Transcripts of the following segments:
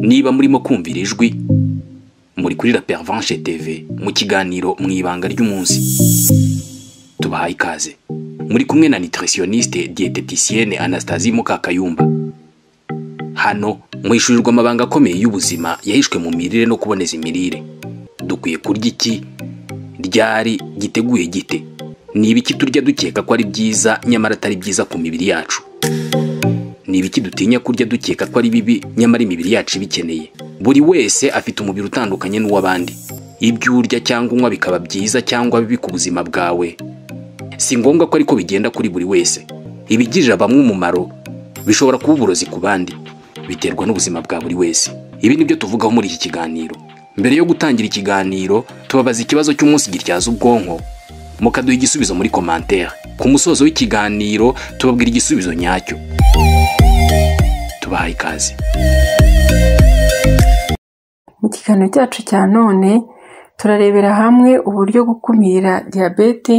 Niba murimo kumvira ijwi muri kuri La Pervenche TV mu kiganiro mwibanga ry'umunsi. Tubahaye ikaze. Muri kumwe na nutritionniste diététicienne Anastasie Mukakayumba. Hano mwishurirwa amabanga akomeye y'ubuzima yahishwe mu mirire no kuboneza imirire. Dukwiye kurya iki? Ryari? Giteguye gite? Ni ibiki turya dukeka ko ari byiza nyamara atari byiza ku mibiri yacu? Ni ibiki dutinya kurya dukeka ko ari bibi nyamara imibiri yacu ibikeneye? Buri wese afite umubiri utandukanye n'uw'abandi. Ibyo urya cyangwa unywa bikaba byiza cyangwa bibi ku buzima bwawe, si ngombwa ko ariko bigenda kuri buri wese. Ibigirira bamwe umumaro bishobora kuba uburozi ku bandi, biterwa n'ubuzima bwa buri wese. Ibi nibyo tuvugaho muri iki kiganiro. Mbere yo gutangira ikiganiro, tubabaza ikibazo cy'umunsi gityaza ubwonko, mukaduha igisubizo muri commentaire. Ku musozo w'ikiganiro tubabwira igisubizo nyacyo. Tubahaye ikaze. Mu kiganiro cyacu cya none turarebera hamwe uburyo gukumira diabete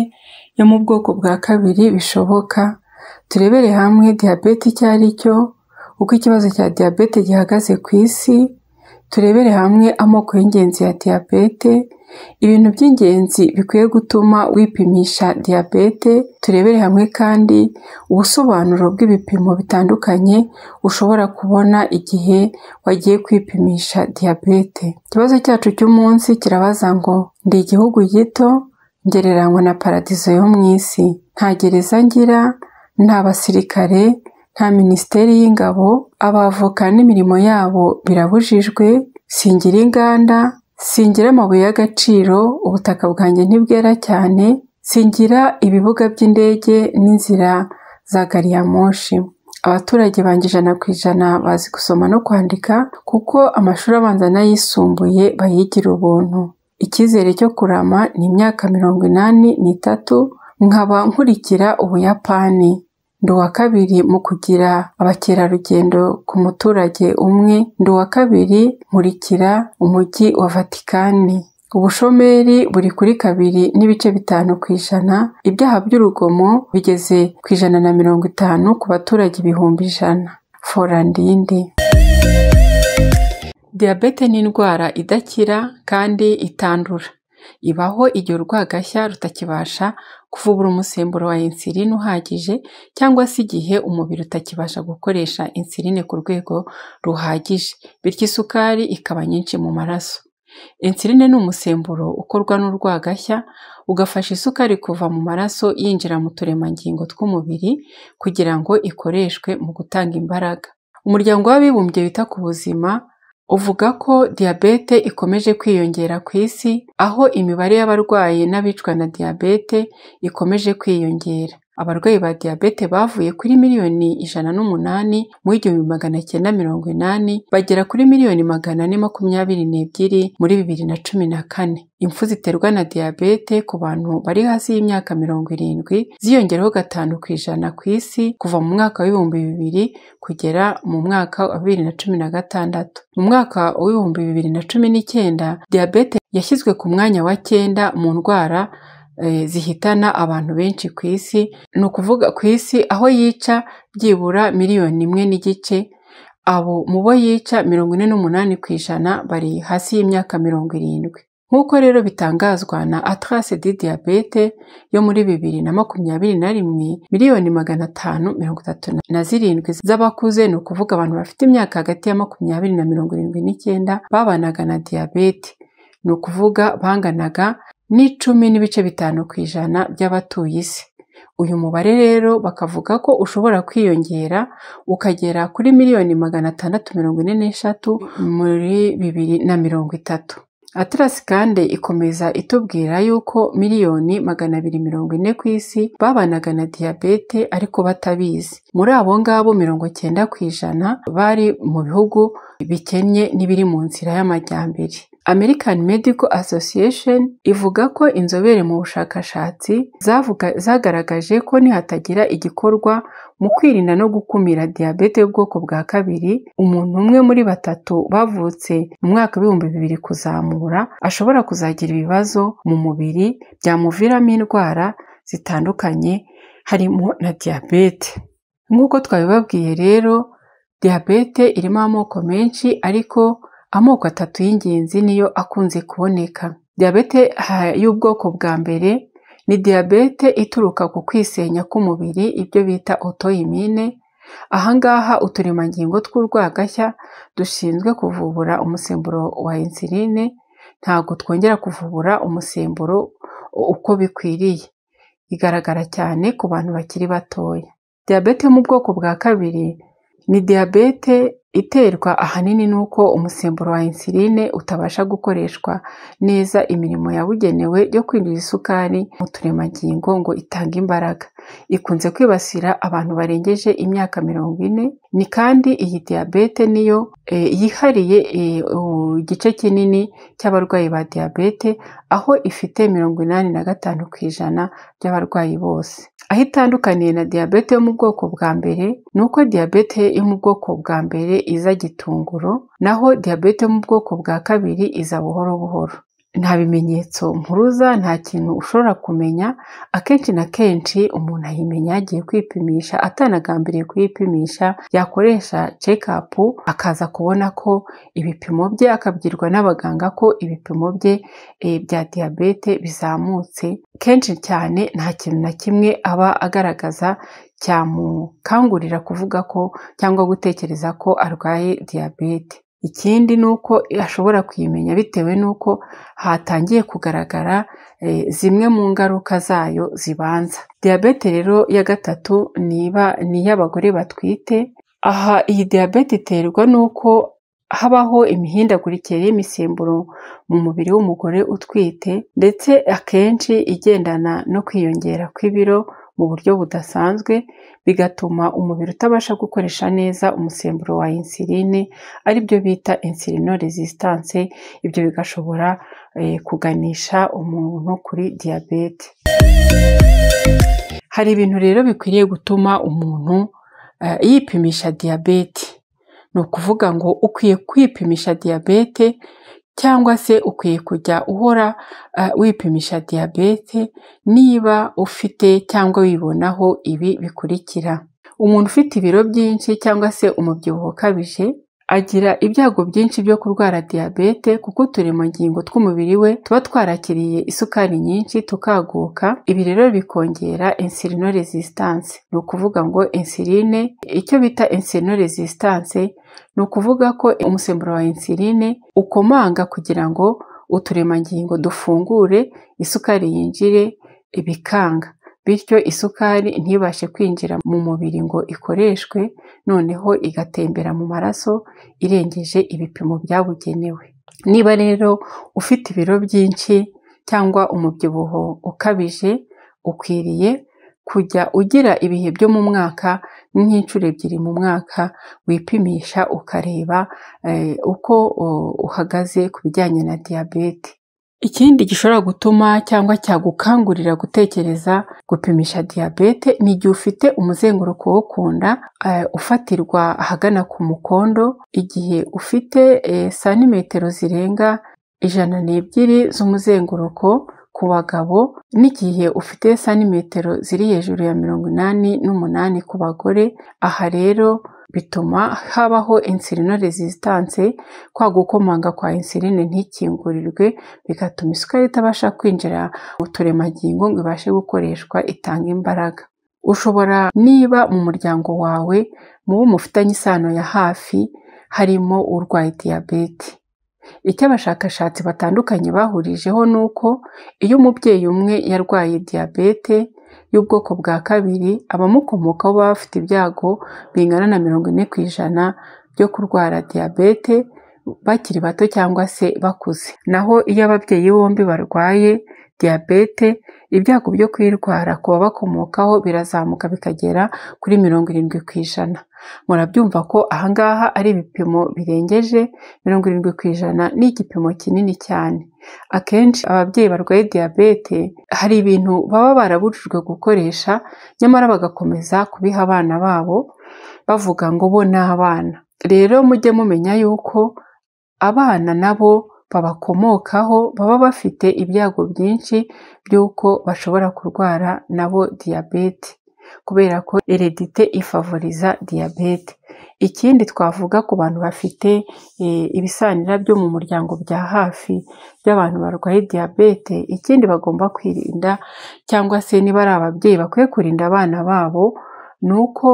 yo mu bwoko bwa kabiri bishoboka. Turebere hamwe diabete icyo ari cyo, uko ikibazo cya diabete gihagaze ku isi. Turebere hamwe amoko y'ingenzi ya diabete, ibintu by'ingenzi bikwiye gutuma wipimisha diabete. Turebere hamwe kandi ubusobanuro bw'ibipimo bitandukanye ushobora kubona igihe wagiye kwipimisha diabete. Ikibazo cyacu cy'umunsi kirabaza ngo ndi igihugu gito ngereranywa na paradizo yo mu isi. Nta gereza ngira, nta basirikare, nta minisiteri y'ingabo, abavoka n'imirimo yabo birabujijwe, singira inganda, singira amabuye y'agaciro, ubutaka bwanjye ntibwera cyane, singira ibibuga by'indege n'inzira za gari ya moshi. Abaturage banjye 100% bazi gusoma no kwandika kuko amashuri abanza n'ayisumbuye bayigira ubuntu. Icyizere cyo kurama ni imyaka 83, nkaba nkurikira Ubuyapani. Ndi uwa kabiri mu kugira abakerarugendo ku muturage umwe. Ndi uwa kabiri nkurikira umujyi wa Vatikani. Ubushomeri buri kuri 2.5%. Ibyaha by'urugomo bigeze ku 150 ku baturage 100,000. Fora ndinde. Diabete ni indwara idakira kandi itandura. Ibaho igihe urwagashya rutakibasha kuvubura umusemburo wa insuline uhagije, cyangwa se igihe umubiri utakibasha gukoresha insuline ku rwego ruhagije, bityo isukari ikaba nyinshi mu maraso. Insuline ni umusemburo ukorwa n'urwagashya ugafasha isukari kuva mu maraso yinjira mu turemangingo tw'umubiri kugira ngo ikoreshwe mu gutanga imbaraga. Umuryango w'abibumbye wita ku buzima uvuga ko diabete ikomeje kwiyongera ku isi, aho imibare y'abarwayi n'abicwa na diabete ikomeje kwiyongera. Abarwayi ba diabete bavuye kuri miliyoni 108 mu 1980 bagera kuri miliyoni 422 muri 2014. Impfu ziterwa na diabete ku bantu bari hasi y'imyaka 70 ziyongeraho 5% ku isi kuva mu mwaka wa 2000 kugera mu mwaka wa 2016. Mu mwaka wa 2019 diabete yashyizwe ku mwanya wa 9 mu ndwara zihitana abantu benshi ku isi. Ni ukuvuga ku isi aho yica byibura 1.5 miliyoni. Abo mu bo yica 48% bari hasi y'imyaka 70. Nk'uko rero bitangazwa na Atlas de Diabete yo muri 2021, miliyoni 537 z'abakuze, ni ukuvuga abantu bafite imyaka hagati ya 20 na 79 babanaga na diabete. Ni ukuvuga banganaga n'10.5% by'abatuye isi. Uyu mubare rero bakavuga ko ushobora kwiyongera ukagera kuri miliyoni 643 muri 2030. Atlas kandi ikomeza itubwira yuko miliyoni 240 ku isi babanaga na diabete ariko batabizi. Muri abo ngabo 90% bari mu bihugu bikennye n'ibiri mu nzira y'amajyambere. American Medical Association ivuga ko inzobere mu bushakashatsi zagaragaje ko nihatagira igikorwa mu kwirinda no gukumira diabete y'ubwoko bwa kabiri, umuntu umwe muri 3 bavutse mu mwaka 2000 kuzamura ashobora kuzagira ibibazo mu mubiri byamuviramo indwara zitandukanye harimo na diabete. Nk'uko twabibabwiye rero, Diyabete irimo amoko menshi ariko amoko 3 y'ingenzi niyo akunze kuboneka. Diyabete y'ubwoko bwa mbere ni diyabete ituruka ku kwisenya k'umubiri, ibyo bita autoimmune. Ahangaha uturemangingo tw'urwagashya dushinzwe kuvubura umusemburo wa insuline ntabwo twongera kuvubura umusemburo uko bikwiriye. Igaragara cyane ku bantu bakiri batoya. Diyabete yo mu bwoko bwa kabiri ni diyabete iterwa ahanini n'uko umusemburo wa insuline utabasha gukoreshwa neza imirimo yabugenewe yo kwinjiza isukari mu turemangingo ngo itange imbaraga. Ikunze kwibasira abantu barengeje imyaka 40. Ni kandi iyi diyabete niyo yihariye igice kinini cy'abarwayi ba diyabete, aho ifite 85% by'abarwayi bose. Aho itandukaniye na diyabete yo mu bwoko bwa mbere ni uko diyabete yo mu bwoko bwa mbere iza gitunguro, naho diyabete yo mu bwoko bwa kabiri iza buhoro buhoro. Nta bimenyetso mpuruza, nta kintu ushobora kumenya. Akenshi na kenshi umuntu ayimenya yagiye kwipimisha, atanagambiriye kuyipimisha. Yakoresha check-up akaza kubona ko ibipimo bye, akabwirwa n'abaganga ko ibipimo bye bya diyabete bizamutse. Kenshi cyane nta kintu na kimwe aba agaragaza cyamukangurira kuvuga ko cyangwa gutekereza ko arwaye diyabete. Ikindi ni uko ashobora kuyimenya bitewe n'uko hatangiye kugaragara zimwe mu ngaruka zayo zibanza. Diyabete rero ya gatatu ni iy'abagore batwite. Aha iyi diyabete iterwa n'uko habaho imihindagurikire y'imisemburo mu mubiri w'umugore utwite, ndetse akenshi igendana no kwiyongera kw'ibiro mu buryo budasanzwe, bigatuma umubiri utabasha gukoresha neza umusemburo wa insuline, aribyo bita insulino resistance. Ibyo bigashobora kuganisha umuntu kuri diyabete. Hari ibintu rero bikwiriye gutuma umuntu yipimisha diyabete. Ni ukuvuga ngo ukwiye kwipimisha diyabete cyangwa se ukwiye kujya uhora wipimisha diyabete niba ufite cyangwa wibonaho ibi bikurikira. Umuntu ufite ibiro byinshi cyangwa se umubyibuho ukabije agira ibyago byinshi byo kurwara diyabete, kuko uturemangingo tw'umubiri we tuba twarakiriye isukari nyinshi tukaguka. Ibi rero bikongera insulino resistance. Ni ukuvuga ngo insuline, icyo bita insulino resistance, ni ukuvuga ko umusemburo wa insuline ukomanga kugira ngo uturemangingo dufungure, isukari yinjire, bikanga. Bityo isukari ntibashe kwinjira mu mubiri ngo ikoreshwe, noneho igatembera mu maraso irengeje ibipimo byabugenewe. Niba rero ufite ibiro byinshi cyangwa umubyibuho ukabije, ukwiriye kujya ugira ibihe byo mu mwaka nk'inshuro 2 mu mwaka wipimisha ukareba uko uhagaze ku bijyanye na diyabete. Ikindi gishobora gutuma cyangwa cyagukangurira gutekereza gupimisha diyabete ni igihe ufite umuzenguruko wo ku nda ufatirwa ahagana ku mukondo, igihe ufite santimetero zirenga 102 z'umuzenguruko ku bagabo, n'igihe ufite santimetero ziri hejuru ya 88 ku bagore. Aha rero bituma habaho insulino resistance, kwa gukomanga kwa insuline ntikingurirwe, bigatuma isukari itabasha kwinjira mu turemangingo ngo ibashe gukoreshwa itanga imbaraga. Ushobora, niba mu muryango wawe mubo mufitanye isano ya hafi harimo urwaye diyabete, icyo abashakashatsi batandukanye bahurijeho ni uko iyo umubyeyi umwe yarwaye diyabete y'ubwoko bwa kabiri, abamukomokaho baba bafite ibyago bingana na 40% byo kurwara diyabete bakiri bato cyangwa se bakuze. Naho iyo ababyeyi bombi barwaye diyabete, ibyago byo kwirwara ku babakomokaho birazamuka bikagera kuri 70%. Murabyumva ko ahangaha ari ibipimo birengeje 70%, ni igipimo kinini cyane. Akenshi ababyeyi barwaye diyabete hari ibintu baba barabujijwe gukoresha, nyamara bagakomeza kubiha abana babo bavuga ngo bo ni abana. Rero mujye mumenya yuko abana nabo babakomokaho baba bafite ibyago byinshi by'uko bashobora kurwara nabo diyabete, kubera ko heredite ifavoriza diyabete. Ikindi twavuga ku bantu bafite ibisanira byo mu muryango bya hafi by'abantu barwaye diyabete, ikindi bagomba kwirinda cyangwa se niba ari ababyeyi bakwiye kurinda abana babo, ni uko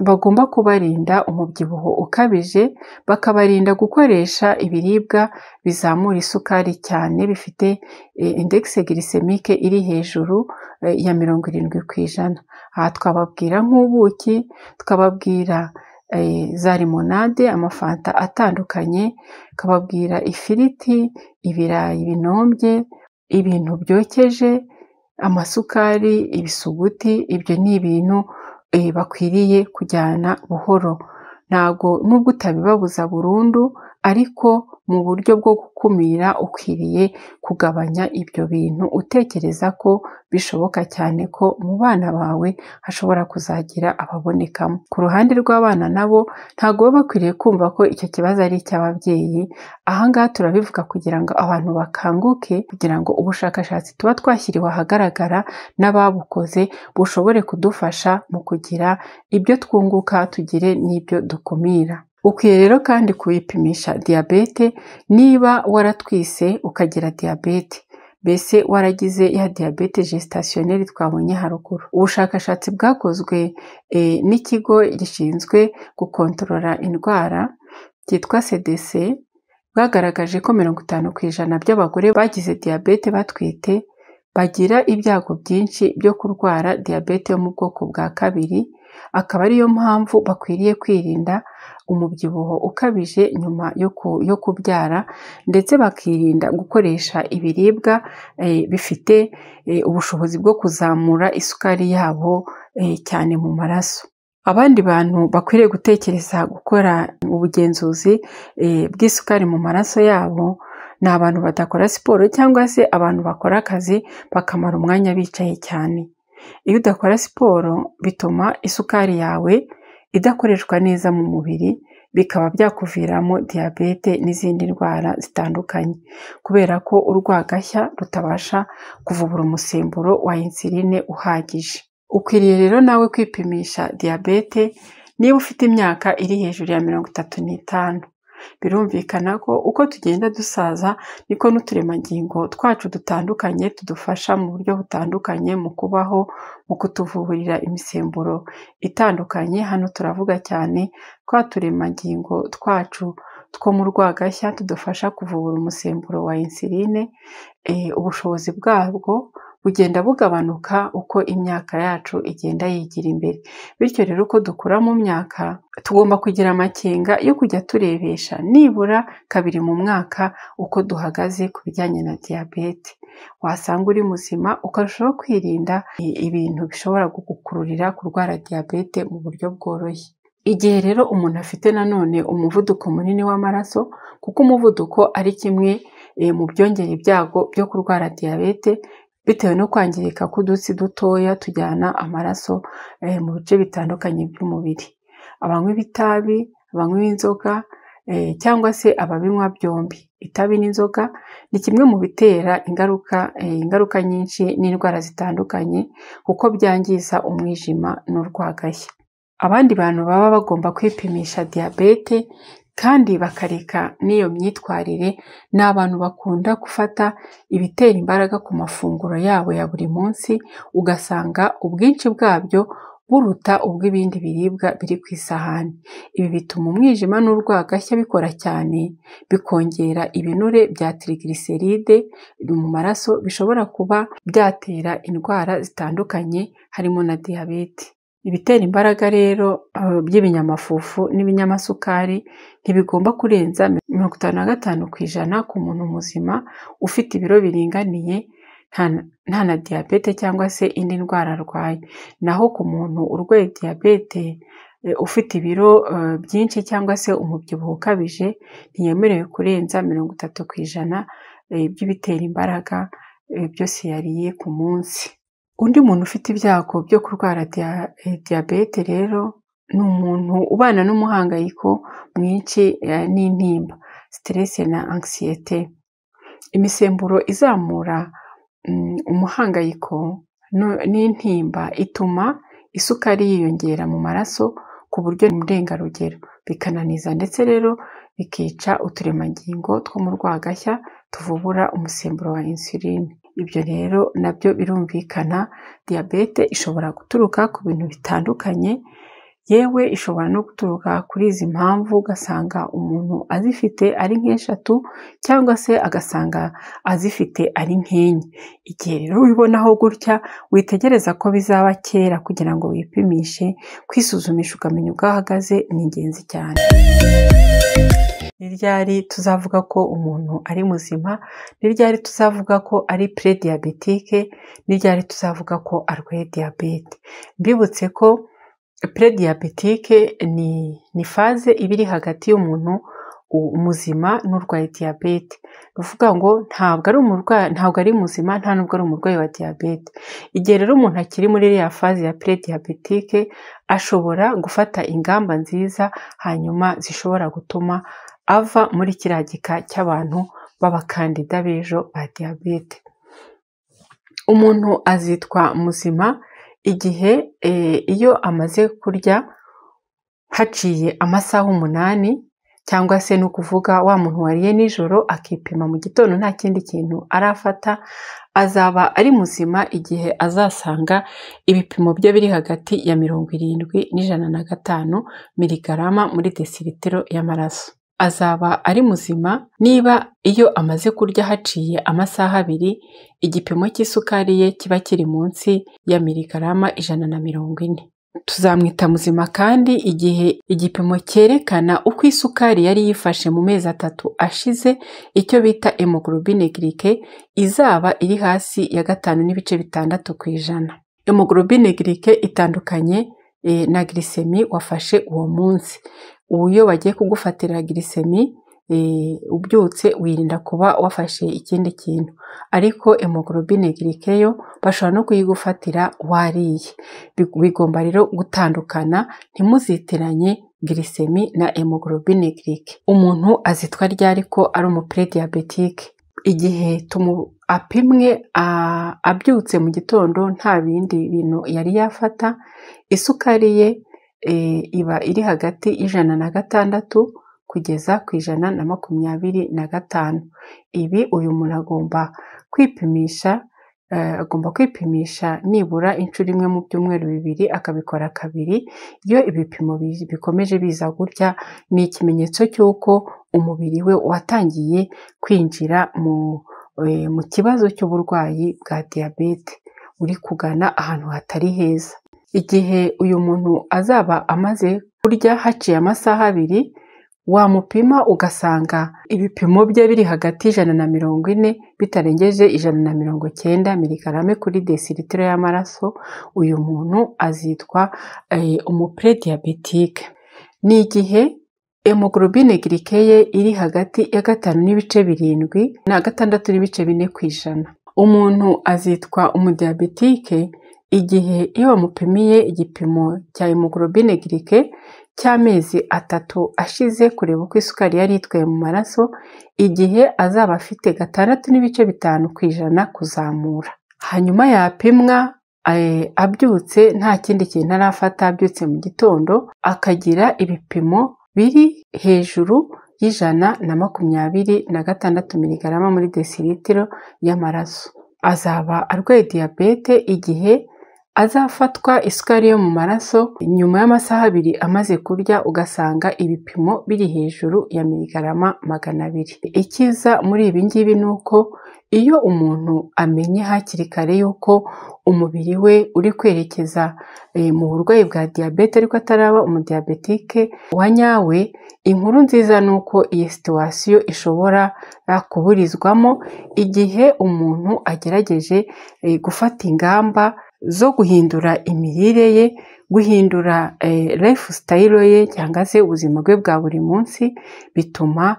bagomba kubarinda umubyibuho ukabije, bakabarinda gukoresha ibiribwa bizamura isukari cyane bifite indegise glycemique iri hejuru ya 70%. Aha twababwira nk'ubuki, tukababwira za limonade, amafanta atandukanye, tukababwira ifiriti, ibirayi binombye, ibintu byokeje, amasukari, ibisuguti. Ibyo ni ibintu bakwiriye kujyana buhoro, ntabwo nubwo utabibabuza burundu, ariko mu buryo bwo gukumira ukwiriye kugabanya ibyo bintu, utekereza ko bishoboka cyane ko mu bana bawe hashobora kuzagira ababonekamo. Ku ruhande rw'abana nabo ntabwo baba bakwiriye kumva ko icyo kibazo ari icy'ababyeyi. Aha ngaha turabivuga kugira ngo abantu bakanguke, kugira ngo ubushakashatsi tuba twashyiriwe ahagaragara n'ababukoze bushobore kudufasha mu kugira ibyo twunguka, tugire n'ibyo dukumira. Ukwiye rero kandi kuyipimisha diyabete niba waratwise ukagira diyabete, mbese waragize ya diyabete gestationnelle twabonye haruguru. Ubushakashatsi bwakozwe n'ikigo gishinzwe gukontorora indwara cyitwa CDC bwagaragaje ko 50% by'abagore bagize diyabete batwite bagira ibyago byinshi byo kurwara diyabete yo mu bwoko bwa kabiri. Akaba ariyo mpamvu bakwiriye kwirinda umubyibuho ukabije nyuma yo kubyara, ndetse bakirinda gukoresha ibiribwa bifite ubushobozi bwo kuzamura isukari yabo cyane mu maraso. Abandi bantu bakwiriye gutekereza gukora ubugenzuzi bw'isukari mu maraso yabo ni abantu badakora siporo, cyangwa se abantu bakora akazi bakamara umwanya bicaye cyane. Iyo udakora siporo bituma isukari yawe idakoreshwa neza mu mubiri, bikaba byakuviramo diyabete n'izindi ndwara zitandukanye, kubera ko urwagashya rutabasha kuvubura umusemburo wa insuline uhagije. Ukwiriye rero nawe kwipimisha diyabete niba ufite imyaka iri hejuru ya 35. Birumvikana ko uko tugenda dusaza niko n'uturemangingo twacu dutandukanye tudufasha mu buryo butandukanye mu kubaho, mu kutuvuburira imisemburo itandukanye. Hano turavuga cyane twa turemangingo twacu two mu rwagashya tudufasha kuvubura umusemburo wa insuline. Ubushobozi bwabwo bugenda bugabanuka uko imyaka yacu igenda yigira imbere, bityo rero uko dukura mu myaka tugomba kugira amakenga yo kujya turebesha nibura 2 mu mwaka uko duhagaze ku bijyanye na diyabete. Wasanga uri muzima ukarushaho kwirinda ibintu bishobora kugukururira kurwara diyabete mu buryo bworoshye. Igihe rero umuntu afite nanone umuvuduko munini w'amaraso, kuko umuvuduko ari kimwe mu byongera ibyago byo kurwara diyabete bitewe no kwangirika k'udutsi dutoya tujyana amaraso mu bice bitandukanye by'umubiri. Abanywa ibitabi, abanywa inzoga, cyangwa se ababinywa byombi, itabi n'inzoga ni kimwe mu bitera ingaruka nyinshi n'indwara zitandukanye, kuko byangiza umwijima n'urwagashya. Abandi bantu baba bagomba kwipimisha diyabete kandi bakareka n'iyo myitwarire ni abantu bakunda gufata ibitera imbaraga ku mafunguro yabo ya buri munsi, ugasanga ubwinshi bwabyo buruta ubw'ibindi biribwa biri ku isahani. Ibi bituma umwijima n'urwagashya bikora cyane, bikongera ibinure bya triglyceride mu maraso bishobora kuba byatera indwara zitandukanye harimo na diyabete. Ibitera imbaraga rero by'ibinyamafufu n'ibinyamasukari ntibigomba kurenza 55% ku muntu muzima ufite ibiro biringaniye nta na diyabete cyangwa se indi ndwara arwaye. Naho ku muntu urwaye diyabete ufite ibiro byinshi cyangwa se umubyibuho ukabije ntiyemerewe kurenza 30% by'ibitera imbaraga byose yariye ku munsi. Undi muntu ufite ibyago byo kurwara diyabete rero ni umuntu ubana n'umuhangayiko mwinshi n'intimba, stress na anxiety. Imisemburo izamura umuhangayiko n'intimba ituma isukari yiyongera mu maraso, ku buryo ndengarugero, bikananiza ndetse rero bikica uturemangingo two mu rwagashya tuvubura umusemburo wa insuline. Ibyo rero nabyo birumvikana, diyabete ishobora guturuka ku bintu bitandukanye, yewe ishobora no guturuka kuri izi mpamvu, ugasanga umuntu azifite ari nk'eshatu cyangwa se agasanga azifite ari nk'enye. Igihe rero wibonaho gutya, witegereza ko bizaba kera kugira ngo wipimishe. Kwisuzumisha ukamenya uko ahagaze ni ingenzi cyane. Ni ryari tuzavuga ko umuntu ari muzima? Ni ryari tuzavuga ko ari pre-diabétique? Ni ryari tuzavuga ko arwaye diyabete? Mbibutse ko pre-diabétique ni faze iba iri hagati y'umuntu muzima n'urwaye diyabete. Uvuga ngo ntabwo ari muzima, nta nubwo ari umurwayi wa diyabete. Igihe rero umuntu akiri muri iriya faze ya pre-diabétique, ashobora gufata ingamba nziza hanyuma zishobora gutuma ava muri kiriya gika cy'abantu b'abakandida b'ejo ba diyabete. Umuntu azitwa muzima igihe iyo amaze kurya haciye amasaha 8, cyangwa se ni ukuvuga wa muntu wariye nijoro akipima mu gitondo nta kindi kintu arafata, azaba ari muzima igihe azasanga ibipimo bye biri hagati ya 70 n'105 miligarama muri desiritiro y'amaraso. Azaba ari muzima niba iyo amaze kurya haciye amasaha 2 igipimo cy'isukari ye kiba kiri munsi ya miligarama 140. Tuzamwita muzima kandi igihe igipimo cyerekana uko isukari yari yifashe mu mezi 3 ashize, icyo bita hemoglobine glycée, izaba iri hasi ya 5.6%. Hemoglobine glycée itandukanye na glycémie wafashe uwo munsi. Ubu iyo bagiye kugufatira glycémie ubyutse wirinda kuba wafashe ikindi kintu, ariko hemoglobine glycée yo bashobora no kuyigufatira wariye. Bigomba rero gutandukana, ntimuzitiranye glycémie na hemoglobine glycée. Umuntu azitwa ryari ko ari pre-diabétique? Igihe apimwe abyutse mu gitondo nta bindi bintu yari yafata, isukari ye iba iri hagati y'106 kugeza ku 125. Ibi uyu muntu agomba kwipimisha nibura inshuro imwe mu byumweru 2, akabikora 2. Iyo ibipimo bikomeje biza gutya, ni ikimenyetso cy'uko umubiri we watangiye kwinjira mu kibazo cy'uburwayi bwa diyabete, uri kugana ahantu hatari heza. Igihe uyu muntu azaba amaze kurya haciye amasaha 2, wamupima ugasanga ibipimo bye biri hagati y'140 bitarengeje 190 miligarame kuri desiritiro y'amaraso, uyu muntu azitwa pre-diabétique. Ni igihe hemoglobine glycée ye iri hagati ya 5.7 na 6.4%. Umuntu azitwa umudiyabetike igihe iyo bamupimiye igipimo cya hemoglobine glycée cy'amezi 3 ashize kureba uko isukari yari itwaye mu maraso, igihe azaba afite 6.5% kuzamura. Hanyuma yapimwa abyutse nta kindi kintu arafata, abyutse mu gitondo akagira ibipimo biri hejuru y'126 miligarama muri desiritiro y'amaraso. Azaba arwaye diyabete igihe azafatwa isukari yo mu maraso nyuma y'amasaha 2 amaze kurya, ugasanga ibipimo biri hejuru ya miligarama 200. Ikiza muri ibi ngibi ni uko iyo umuntu amenye hakiri kare yuko umubiri we uri kwerekeza mu burwayi bwa diyabete ariko ataraba umudiyabetike wa nyawe, inkuru nziza ni uko iyi situation ishobora kuburizwamo igihe umuntu agerageje gufata ingamba zo guhindura imirire ye, guhindura lifestyle ye cyangwa se ubuzima bwe bwa buri munsi, bituma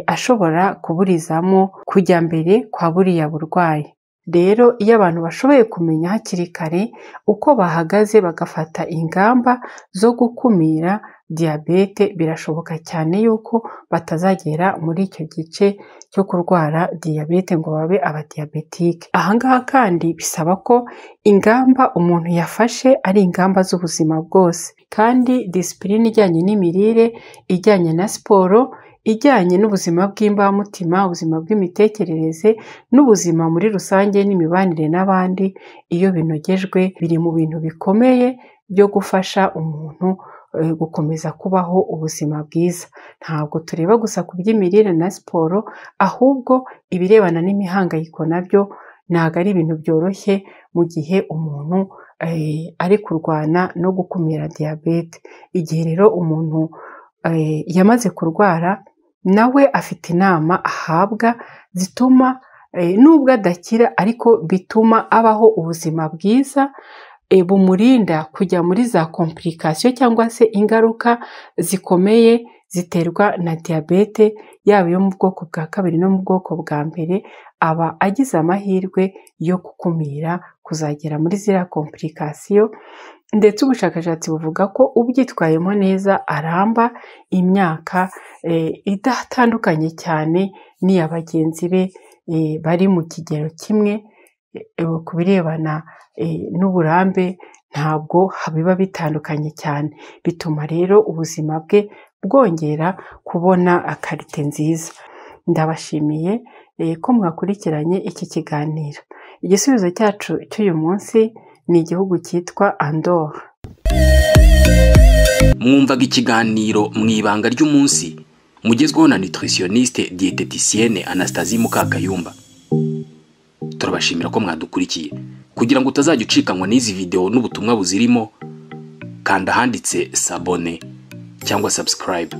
ashobora kuburizamo kujya mbere kwa buriya burwayi. Rero iyo abantu bashoboye kumenya hakiri kare uko bahagaze bagafata ingamba zo gukumira diyabete, birashoboka cyane yuko batazagera muri icyo gice cyo kurwara diyabete ngo babe abadiyabetike. Ahangaha kandi bisaba ko ingamba umuntu yafashe ari ingamba z'ubuzima bwose. kandi disipurine ijyanye n'imirire, ijyanye na siporo, ijyanye n'ubuzima bw'imbamutima, ubuzima bw'imitekerereze n'ubuzima muri rusange n'imibanire n'abandi, iyo binogejwe biri mu bintu bikomeye byo gufasha umuntu gukomeza kubaho ubuzima bwiza. Ntabwo tureba gusa ku by'imirire na siporo, ahubwo ibirebana n'imihangayiko nabyo ntabwo ari ibintu byoroshye mu gihe umuntu ari kurwana no gukumira diyabete. Igihe rero umuntu yamaze kurwara, nawe afite inama ahabwa zituma nubwo adakira ariko bituma abaho ubuzima bwiza bumurinda kujya muri za komplikasiyo cyangwa se ingaruka zikomeye ziterwa na diyabete, yaba iyo mu bwoko bwa kabiri no mu bwoko bwa mbere. Aba agize amahirwe yo gukumira kuzagera muri ziriya komplikasiyo, ndetse ubushakashatsi buvuga ko ubyitwayemo neza aramba imyaka idatandukanye cyane n'iya bagenzi be bari mu kigero kimwe. Ku birebana n'uburambe ntabwo biba bitandukanye cyane, bituma rero ubuzima bwe bwongera kubona karite nziza. Ndabashimiye ko mwakurikiranye iki kiganiro. Igisubizo cyacu cy'uyu munsi ni igihugu cyitwa Andorre. Mwumvaga ikiganiro mu ibanga ry'umunsi mugezweho na nutritionniste diététicienne Anastasie Mukakayumba. Turabashimira ko mwadukurikiye. Kugira ngo utazajya ucikanwa n'izi video n'ubutumwa buzirimo, kanda handitse s'abonner cyangwa subscribe.